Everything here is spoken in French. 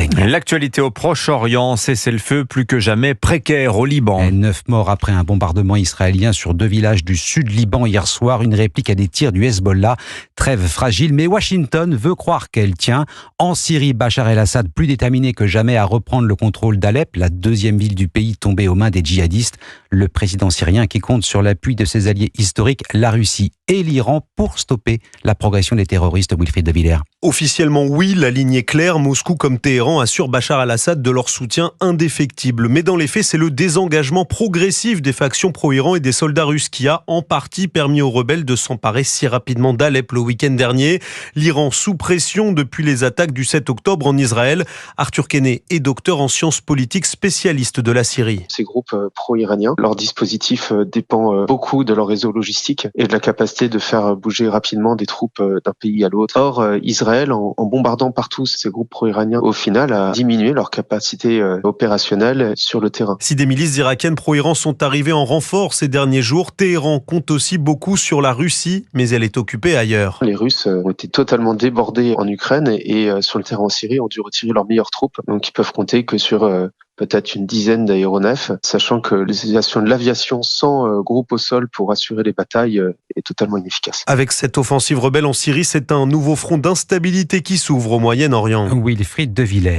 daigne. L'actualité au Proche-Orient, cessez-le-feu plus que jamais précaire au Liban. 9 morts après un bombardement israélien sur 2 villages du sud Liban hier soir. Une réplique à des tirs du Hezbollah. Trêve fragile, mais Washington veut croire qu'elle tient. En Syrie, Bachar el-Assad, plus déterminé que jamais à reprendre le contrôle d'Alep, la deuxième ville du pays tombée aux mains des djihadistes. Le président syrien qui compte sur l'appui de ses alliés historiques, la Russie et l'Iran, pour stopper la progression des terroristes. Wilfried de Villers. Officiellement, oui, la ligne est claire. Moscou comme Téhéran assurent Bachar al-Assad de leur soutien indéfectible. Mais dans les faits, c'est le désengagement progressif des factions pro-Iran et des soldats russes qui a en partie permis aux rebelles de s'emparer si rapidement d'Alep le week-end dernier. L'Iran sous pression depuis les attaques du 7 octobre en Israël. Arthur Kenney est docteur en sciences politiques, spécialiste de la Syrie. Ces groupes pro-iraniens, leur dispositif dépend beaucoup de leur réseau logistique et de la capacité de faire bouger rapidement des troupes d'un pays à l'autre. Or, Israël, en bombardant partout ces groupes pro-iraniens, au final, a diminué leur capacité opérationnelle sur le terrain. Si des milices irakiennes pro-Iran sont arrivées en renfort ces derniers jours, Téhéran compte aussi beaucoup sur la Russie, mais elle est occupée ailleurs. Les Russes ont été totalement débordés en Ukraine et sur le terrain en Syrie ont dû retirer leurs meilleures troupes. Donc ils peuvent compter que sur peut-être une dizaine d'aéronefs, sachant que l'utilisation de l'aviation sans groupe au sol pour assurer les batailles est totalement inefficace. Avec cette offensive rebelle en Syrie, c'est un nouveau front d'instabilité qui s'ouvre au Moyen-Orient. Wilfried de Villers.